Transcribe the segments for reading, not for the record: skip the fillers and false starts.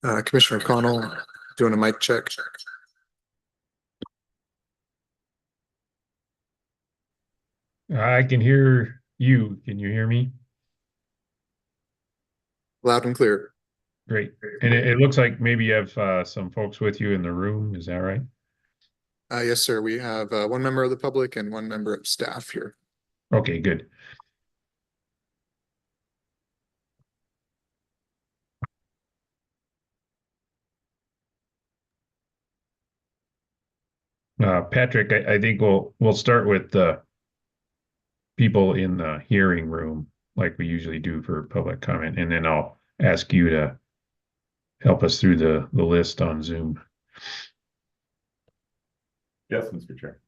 Commissioner O'Connell doing a mic check. I can hear you. Can you hear me? Loud and clear. Great. And it looks like maybe you have some folks with you in the room. Is that right? Yes, sir. We have one member of the public and one member of staff here. Okay, good. Patrick, I think we'll start with the people in the hearing room, like we usually do for public comment, and then I'll ask you to help us through the list on Zoom. Yes, Mr. Chair.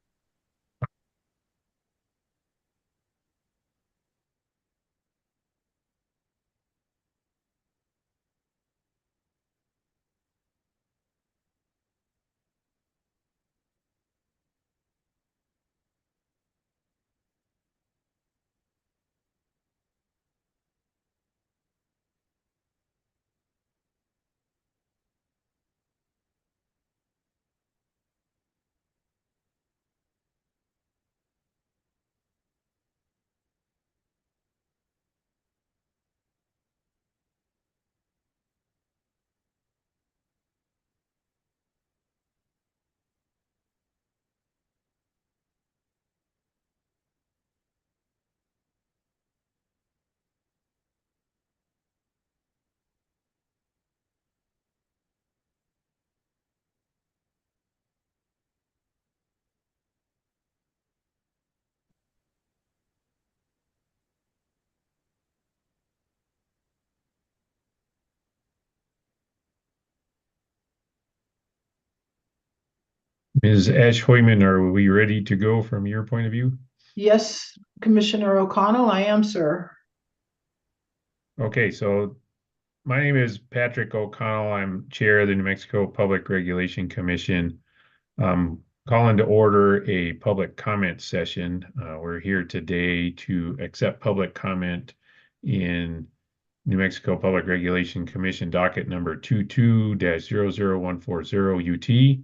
Ms. Ash Hoyman, are we ready to go from your point of view? Yes, Commissioner O'Connell, I am, sir. Okay, so my name is Patrick O'Connell. I'm chair of the New Mexico Public Regulation Commission. Calling to order a public comment session. We're here today to accept public comment in New Mexico Public Regulation Commission docket number 22-00140 UT.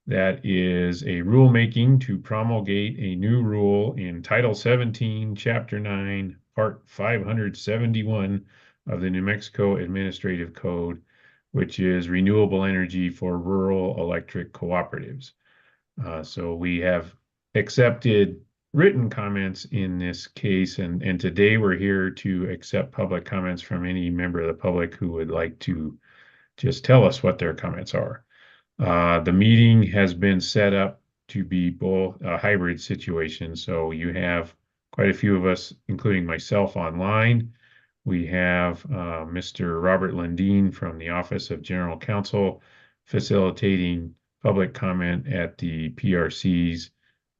That is a rulemaking to promulgate a new rule in Title 17, Chapter 9, Part 571 of the New Mexico Administrative Code, which is renewable energy for rural electric cooperatives. So we have accepted written comments in this case, and today we're here to accept public comments from any member of the public who would like to just tell us what their comments are. The meeting has been set up to be both a hybrid situation, so you have quite a few of us, including myself, online. We have Mr. Robert Lundeen from the Office of General Counsel facilitating public comment at the PRC's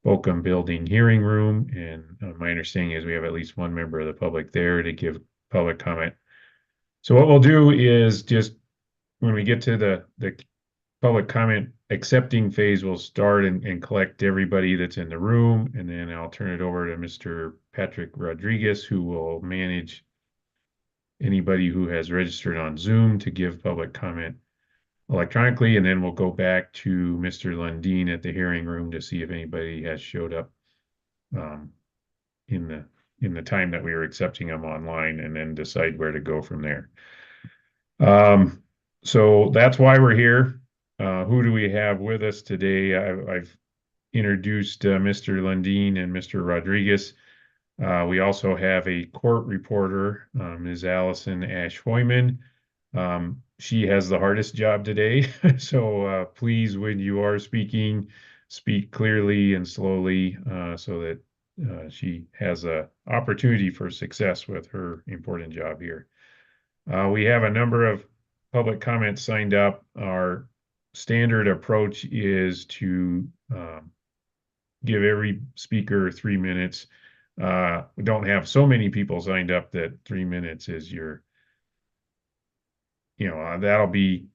Bolcom Building hearing room. And my understanding is we have at least one member of the public there to give public comment. So what we'll do is just when we get to the public comment accepting phase, we'll start and collect everybody that's in the room. And then I'll turn it over to Mr. Patrick Rodriguez, who will manage anybody who has registered on Zoom to give public comment electronically, and then we'll go back to Mr. Lundeen at the hearing room to see if anybody has showed up um, in the time that we were accepting them online, and then decide where to go from there. So that's why we're here. Who do we have with us today? I've introduced Mr. Lundeen and Mr. Rodriguez. We also have a court reporter, Ms. Allison Ash Hoyman. She has the hardest job today, so please, when you are speaking, speak clearly and slowly so that she has an opportunity for success with her important job here. We have a number of public comments signed up. Our standard approach is to give every speaker 3 minutes. We don't have so many people signed up that 3 minutes is that'll be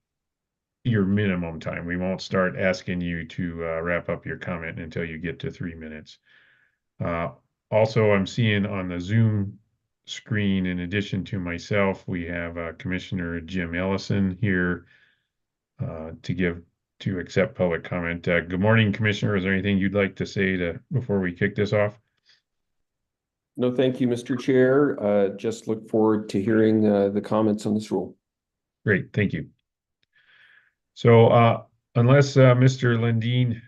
your minimum time. We won't start asking you to wrap up your comment until you get to 3 minutes. Also, I'm seeing on the Zoom screen, in addition to myself, we have Commissioner Jim Ellison here. to accept public comment. Good morning, Commissioner. Is there anything you'd like to say before we kick this off? No, thank you, Mr. Chair. Just look forward to hearing the comments on this rule. Great, thank you. So unless Mr. Lundin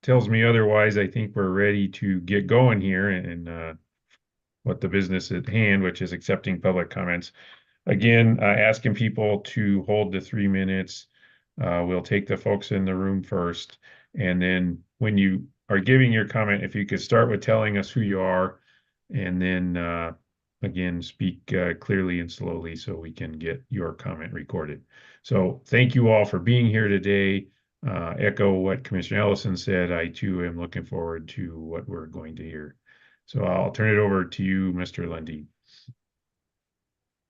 tells me otherwise, I think we're ready to get going here and what the business at hand, which is accepting public comments. Again, asking people to hold the 3 minutes. We'll take the folks in the room first. And then when you are giving your comment, if you could start with telling us who you are, and then again, speak clearly and slowly so we can get your comment recorded. So thank you all for being here today. Echo what Commissioner Ellison said. I too am looking forward to what we're going to hear. So I'll turn it over to you, Mr. Lundin.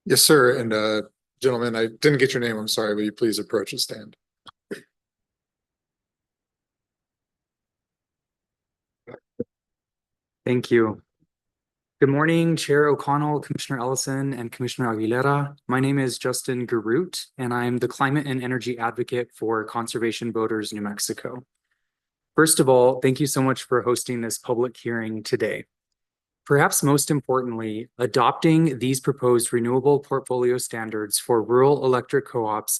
Yes, sir. And gentlemen, I didn't get your name. I'm sorry. Will you please approach and stand? Thank you. Good morning, Chair O'Connell, Commissioner Ellison, and Commissioner Aguilera. My name is Justin Garut, and I'm the Climate and Energy Advocate for Conservation Voters New Mexico. First of all, thank you so much for hosting this public hearing today. Perhaps most importantly, adopting these proposed renewable portfolio standards for rural electric co-ops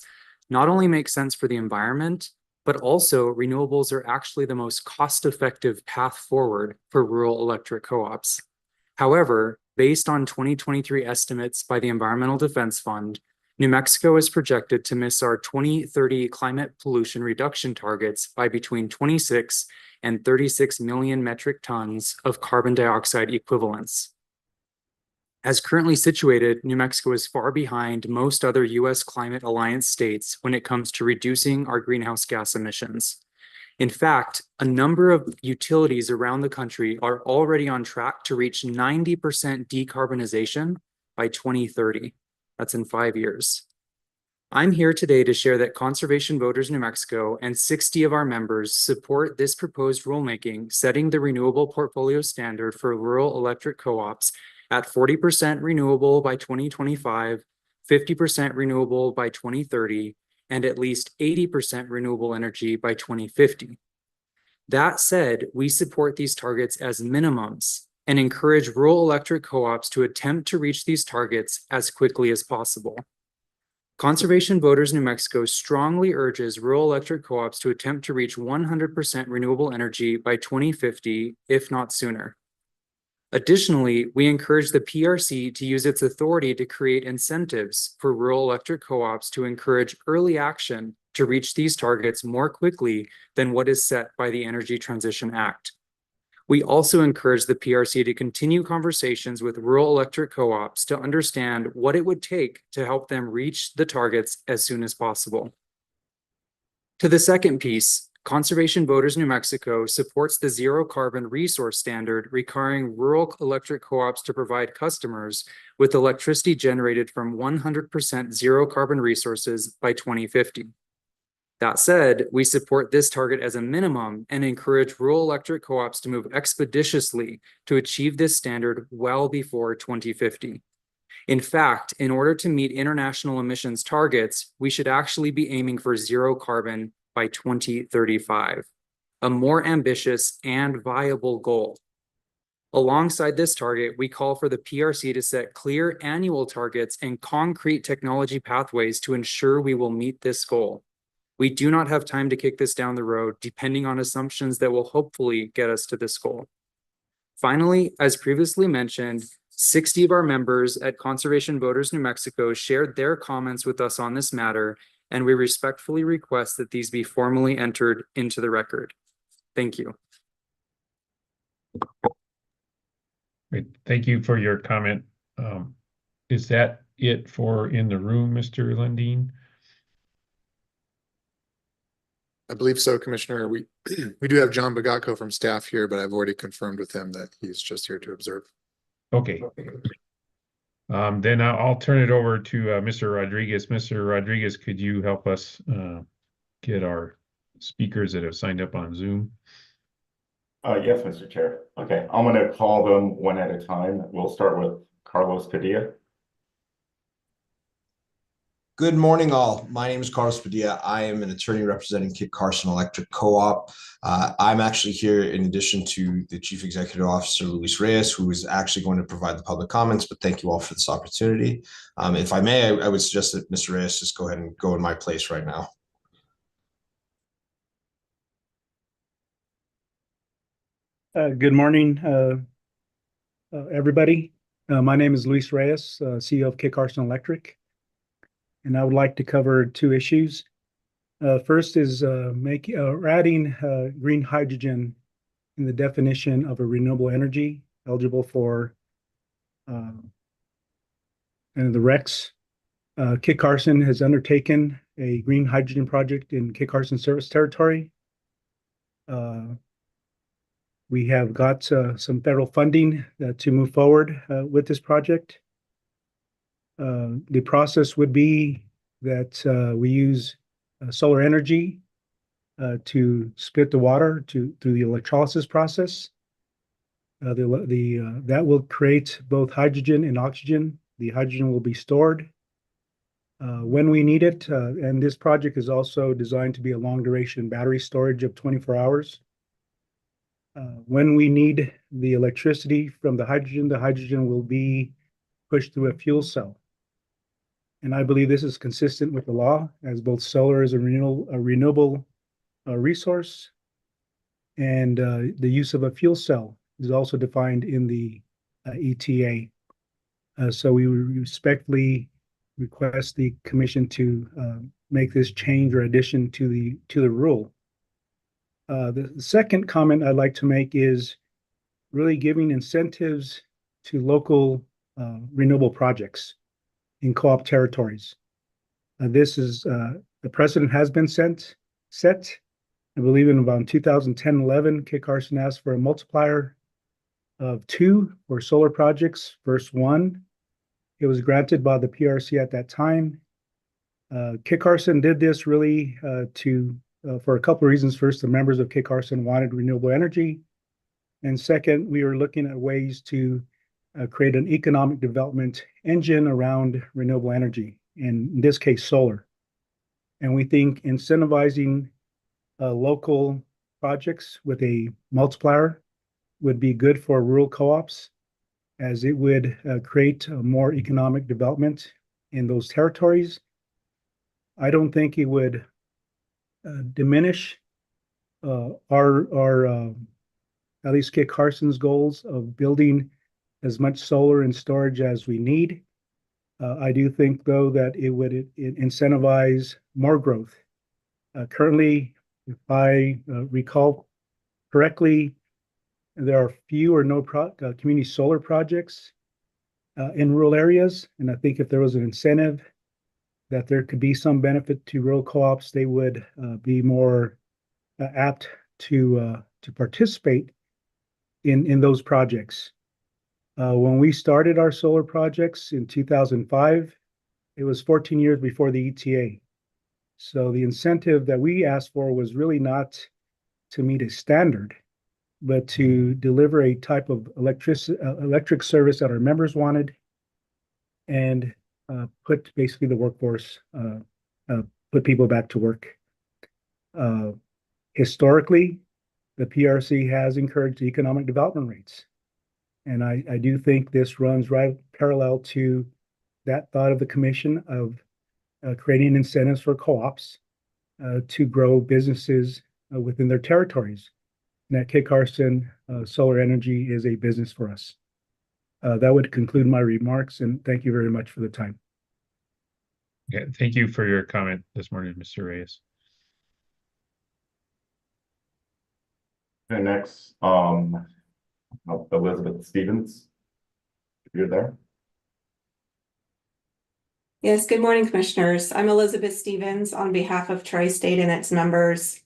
not only makes sense for the environment, but also renewables are actually the most cost-effective path forward for rural electric co-ops. However, based on 2023 estimates by the Environmental Defense Fund, New Mexico is projected to miss our 2030 climate pollution reduction targets by between 26 and 36 million metric tons of carbon dioxide equivalents. As currently situated, New Mexico is far behind most other U.S. Climate Alliance states when it comes to reducing our greenhouse gas emissions. In fact, a number of utilities around the country are already on track to reach 90% decarbonization by 2030. That's in 5 years. I'm here today to share that Conservation Voters New Mexico and 60 of our members support this proposed rulemaking, setting the renewable portfolio standard for rural electric co-ops at 40% renewable by 2025, 50% renewable by 2030, and at least 80% renewable energy by 2050. That said, we support these targets as minimums and encourage rural electric co-ops to attempt to reach these targets as quickly as possible. Conservation Voters New Mexico strongly urges rural electric co-ops to attempt to reach 100% renewable energy by 2050, if not sooner. Additionally, we encourage the PRC to use its authority to create incentives for rural electric co-ops to encourage early action to reach these targets more quickly than what is set by the Energy Transition Act. We also encourage the PRC to continue conversations with rural electric co-ops to understand what it would take to help them reach the targets as soon as possible. To the second piece, Conservation Voters New Mexico supports the zero carbon resource standard requiring rural electric co-ops to provide customers with electricity generated from 100% zero carbon resources by 2050. That said, we support this target as a minimum and encourage rural electric co-ops to move expeditiously to achieve this standard well before 2050. In fact, in order to meet international emissions targets, we should actually be aiming for zero carbon by 2035, a more ambitious and viable goal. Alongside this target, we call for the PRC to set clear annual targets and concrete technology pathways to ensure we will meet this goal. We do not have time to kick this down the road, depending on assumptions that will hopefully get us to this goal. Finally, as previously mentioned, 60 of our members at Conservation Voters New Mexico shared their comments with us on this matter, and we respectfully request that these be formally entered into the record. Thank you. Great. Thank you for your comment. Is that it for in the room, Mr. Lundin? I believe so, Commissioner. We do have John Bagatko from staff here, but I've already confirmed with him that he's just here to observe. Okay. Then I'll turn it over to Mr. Rodriguez. Mr. Rodriguez, could you help us get our speakers that have signed up on Zoom? Yes, Mr. Chair. Okay, I'm going to call them one at a time. We'll start with Carlos Padilla. Good morning, all. My name is Carlos Padilla. I am an attorney representing Kit Carson Electric Co-op. I'm actually here in addition to the Chief Executive Officer, Luis Reyes, who is actually going to provide the public comments, but thank you all for this opportunity. If I may, I would suggest that Mr. Reyes just go ahead and go in my place right now. Good morning, everybody. My name is Luis Reyes, CEO of Kit Carson Electric, and I would like to cover two issues. First is adding green hydrogen in the definition of a renewable energy eligible for and the RECs. Kit Carson has undertaken a green hydrogen project in Kit Carson service territory. We have got some federal funding to move forward with this project. The process would be that we use solar energy to split the water through the electrolysis process. That will create both hydrogen and oxygen. The hydrogen will be stored when we need it. And this project is also designed to be a long duration battery storage of 24 hours. When we need the electricity from the hydrogen will be pushed through a fuel cell. And I believe this is consistent with the law, as both solar is a renewable resource, and the use of a fuel cell is also defined in the ETA. So we respectfully request the commission to make this change or addition to the rule. The second comment I'd like to make is really giving incentives to local renewable projects in co-op territories. This is the precedent has been set. I believe in about 2010-11, Kit Carson asked for a multiplier of 2 for solar projects versus 1. It was granted by the PRC at that time. Kit Carson did this really for a couple of reasons. First, the members of Kit Carson wanted renewable energy. And second, we were looking at ways to create an economic development engine around renewable energy, in this case, solar. And we think incentivizing local projects with a multiplier would be good for rural co-ops, as it would create more economic development in those territories. I don't think it would diminish our at least Kit Carson's goals of building as much solar and storage as we need. I do think, though, that it would incentivize more growth. Currently, if I recall correctly, there are few or no community solar projects in rural areas. And I think if there was an incentive that there could be some benefit to rural co-ops, they would be more apt to participate in those projects. When we started our solar projects in 2005, it was 14 years before the ETA. So the incentive that we asked for was really not to meet a standard, but to deliver a type of electric service that our members wanted, and put basically the workforce, put people back to work. Historically, the PRC has encouraged economic development rates. And I do think this runs right parallel to that thought of the commission of creating incentives for co-ops to grow businesses within their territories. And at Kit Carson, solar energy is a business for us. That would conclude my remarks, and thank you very much for the time. Yeah, thank you for your comment this morning, Mr. Reyes. The next, Elizabeth Stevens, if you're there. Yes, good morning, commissioners. I'm Elizabeth Stevens on behalf of Tri-State and its members.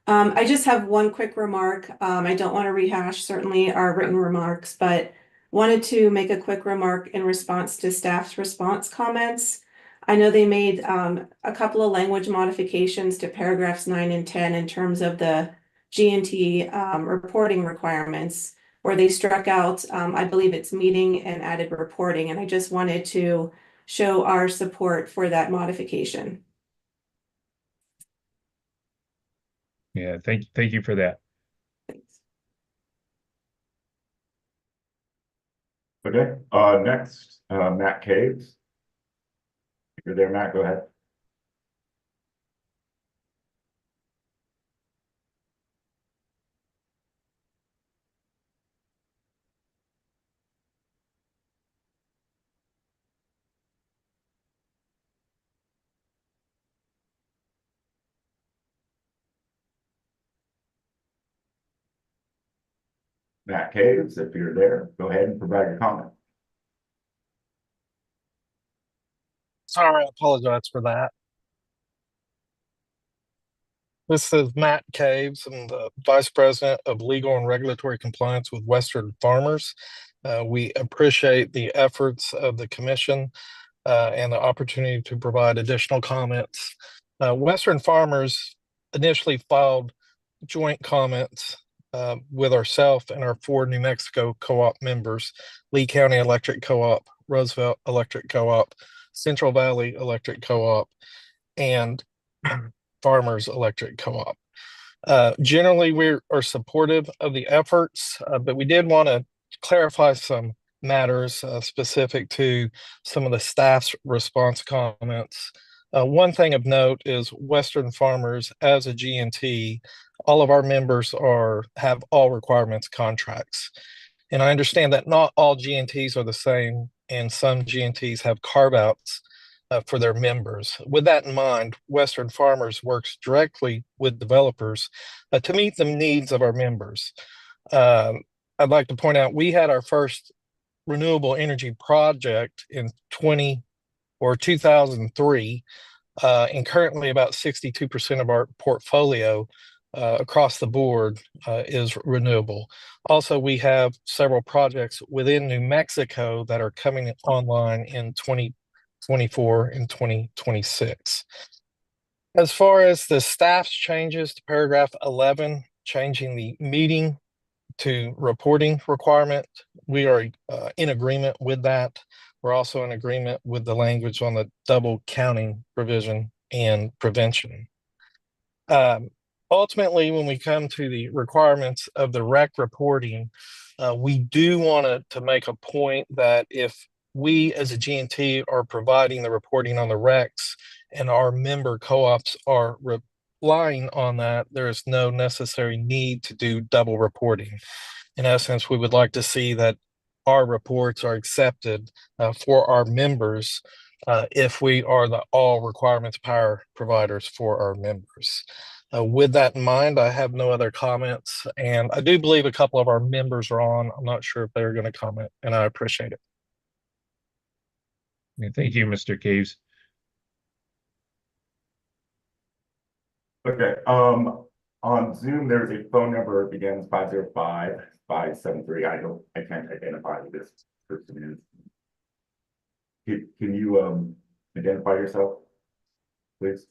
I just have one quick remark. I don't want to rehash certainly our written remarks, but wanted to make a quick remark in response to staff's response comments. I know they made a couple of language modifications to paragraphs 9 and 10 in terms of the G&T reporting requirements, where they struck out, I believe it's meeting and added reporting. And I just wanted to show our support for that modification. Yeah, thank you for that. Thanks. Okay, next, Matt Caves. If you're there, Matt, go ahead. Matt Caves, if you're there, go ahead and provide your comment. Sorry, I apologize for that. This is Matt Caves. I'm the Vice President of Legal and Regulatory Compliance with Western Farmers. We appreciate the efforts of the commission and the opportunity to provide additional comments. Western Farmers initially filed joint comments with ourselves and our 4 New Mexico co-op members: Lee County Electric Co-op, Roosevelt Electric Co-op, Central Valley Electric Co-op, and Farmers Electric Co-op. Generally, we are supportive of the efforts, but we did want to clarify some matters specific to some of the staff's response comments. One thing of note is Western Farmers, as a GNT, all of our members have all requirements contracts. And I understand that not all GNTs are the same, and some GNTs have carve-outs for their members. With that in mind, Western Farmers works directly with developers to meet the needs of our members. I'd like to point out we had our first renewable energy project in 2003, and currently about 62% of our portfolio across the board is renewable. Also, we have several projects within New Mexico that are coming online in 2024 and 2026. As far as the staff's changes to paragraph 11, changing the meeting to reporting requirement, we are in agreement with that. We're also in agreement with the language on the double counting provision and prevention. Ultimately, when we come to the requirements of the REC reporting, we do want to make a point that if we as a GNT are providing the reporting on the RECs and our member co-ops are relying on that, there is no necessary need to do double reporting. In essence, we would like to see that our reports are accepted for our members if we are the all requirements power providers for our members. With that in mind, I have no other comments, and I do believe a couple of our members are on. I'm not sure if they're going to comment, and I appreciate it. Yeah, thank you, Mr. Caves. Okay, on Zoom, there's a phone number that begins 505-573. I can't identify who this person is. Can you identify yourself, please?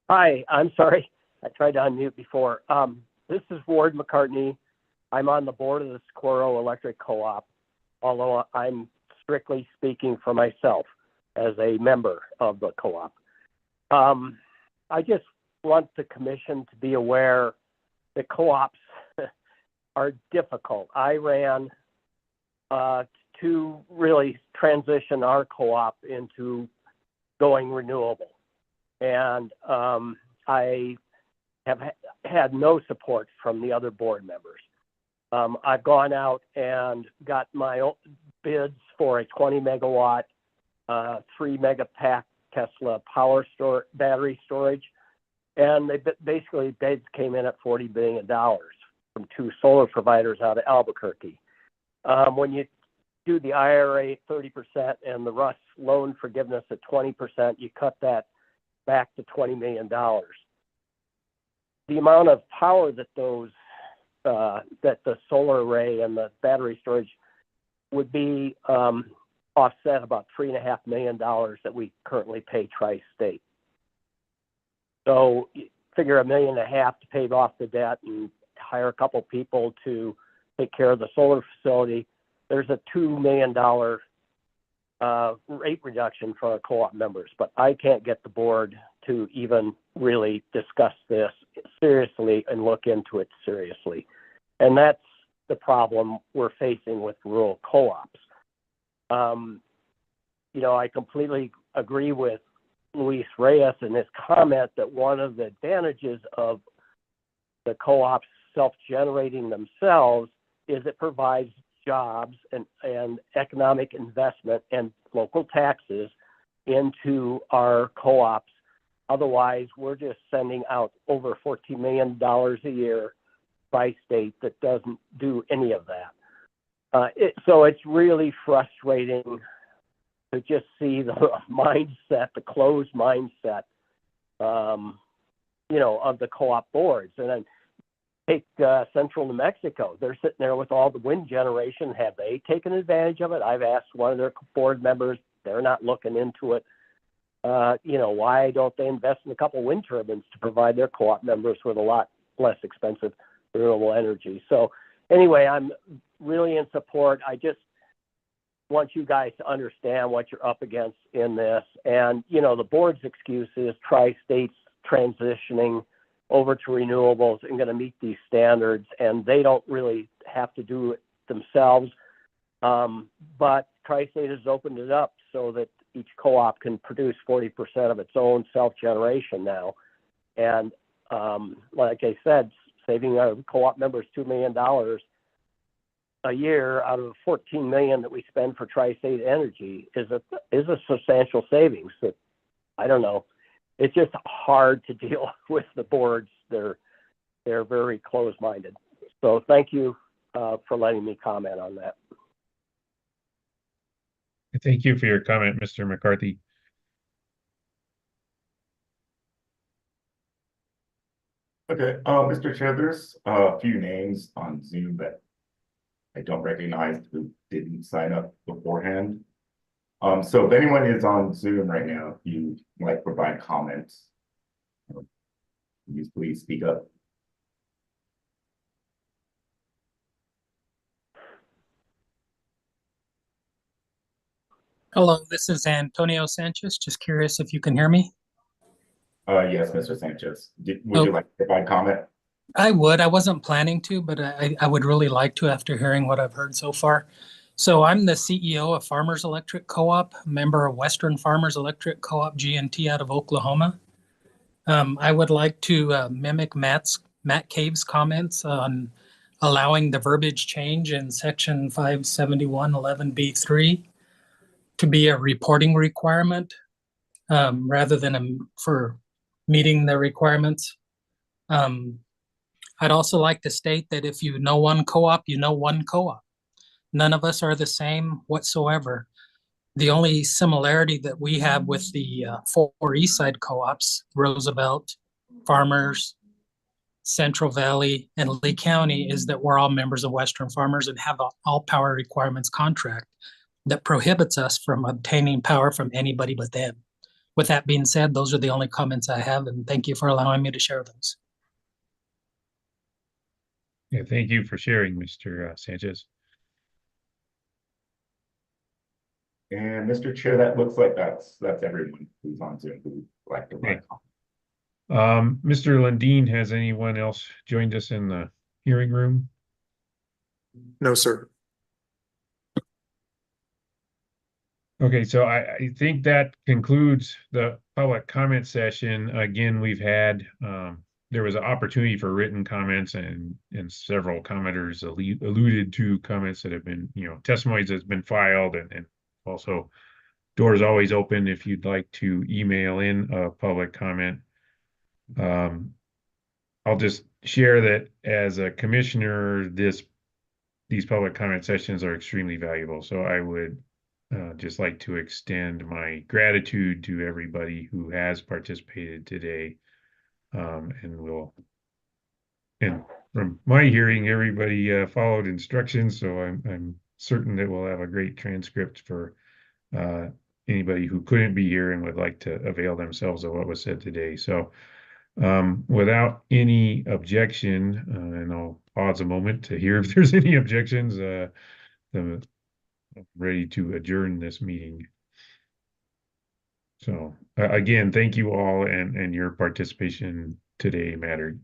Hi, I'm sorry. I tried to unmute before. This is Ward McCartney. I'm on the board of the Socorro Electric Co-op, although I'm strictly speaking for myself as a member of the co-op. I just want the commission to be aware that co-ops are difficult. I ran to really transition our co-op into going renewable. And I have had no support from the other board members. I've gone out and got my own bids for a 20 megawatt, 3 megapack Tesla battery storage. And they basically bids came in at $40 billion from 2 solar providers out of Albuquerque. When you do the IRA 30% and the RUS loan forgiveness at 20%, you cut that back to $20 million. The amount of power that that the solar array and the battery storage would be offset about $3.5 million that we currently pay Tri-State. So you figure $1.5 million to pay off the debt and hire a couple people to take care of the solar facility. There's a $2 million rate reduction for our co-op members, but I can't get the board to even really discuss this seriously and look into it seriously. And that's the problem we're facing with rural co-ops. You know, I completely agree with Luis Reyes in his comment that one of the advantages of the co-ops self-generating themselves is it provides jobs and economic investment and local taxes into our co-ops. Otherwise, we're just sending out over $14 million a year by state that doesn't do any of that. So it's really frustrating to just see the mindset, the closed mindset, you know, of the co-op boards. And then take Central New Mexico. They're sitting there with all the wind generation. Have they taken advantage of it? I've asked one of their board members. They're not looking into it. You know, why don't they invest in a couple wind turbines to provide their co-op members with a lot less expensive renewable energy? So anyway, I'm really in support. I just want you guys to understand what you're up against in this. And, you know, the board's excuse is Tri-State's transitioning over to renewables and going to meet these standards, and they don't really have to do it themselves. But Tri-State has opened it up so that each co-op can produce 40% of its own self-generation now. And like I said, saving our co-op members $2 million a year out of $14 million that we spend for Tri-State Energy is a substantial savings. That, I don't know. It's just hard to deal with the boards. They're very closed-minded. So thank you for letting me comment on that. Thank you for your comment, Mr. McCarthy. Okay, Mr. Chair, there's a few names on Zoom that I don't recognize who didn't sign up beforehand. So if anyone is on Zoom right now, if you like provide comments, please speak up. Hello, this is Antonio Sanchez. Just curious if you can hear me. Yes, Mr. Sanchez. Would you like to provide comment? I would. I wasn't planning to, but I would really like to after hearing what I've heard so far. So I'm the CEO of Farmers Electric Co-op, member of Western Farmers Electric Co-op GNT out of Oklahoma. I would like to mimic Matt Cave's comments on allowing the verbiage change in section 571.11B3 to be a reporting requirement rather than for meeting the requirements. I'd also like to state that if you know one co-op, you know one co-op. None of us are the same whatsoever. The only similarity that we have with the 4 Eastside co-ops, Roosevelt, Farmers, Central Valley, and Lee County, is that we're all members of Western Farmers and have an all power requirements contract that prohibits us from obtaining power from anybody but them. With that being said, those are the only comments I have, and thank you for allowing me to share those. Yeah, thank you for sharing, Mr. Sanchez. And Mr. Chair, that looks like that's everyone who's on Zoom who would like to provide comment. Mr. Lundin, has anyone else joined us in the hearing room? No, sir. Okay, so I think that concludes the public comment session. Again, we've had there was an opportunity for written comments, and several commenters alluded to comments that have been, testimonies that's been filed, and also doors always open if you'd like to email in a public comment. I'll just share that as a commissioner, these public comment sessions are extremely valuable. So I would just like to extend my gratitude to everybody who has participated today. And from my hearing, everybody followed instructions. So I'm certain that we'll have a great transcript for anybody who couldn't be here and would like to avail themselves of what was said today. So without any objection, and I'll pause a moment to hear if there's any objections, I'm ready to adjourn this meeting. So again, thank you all, and your participation today mattered.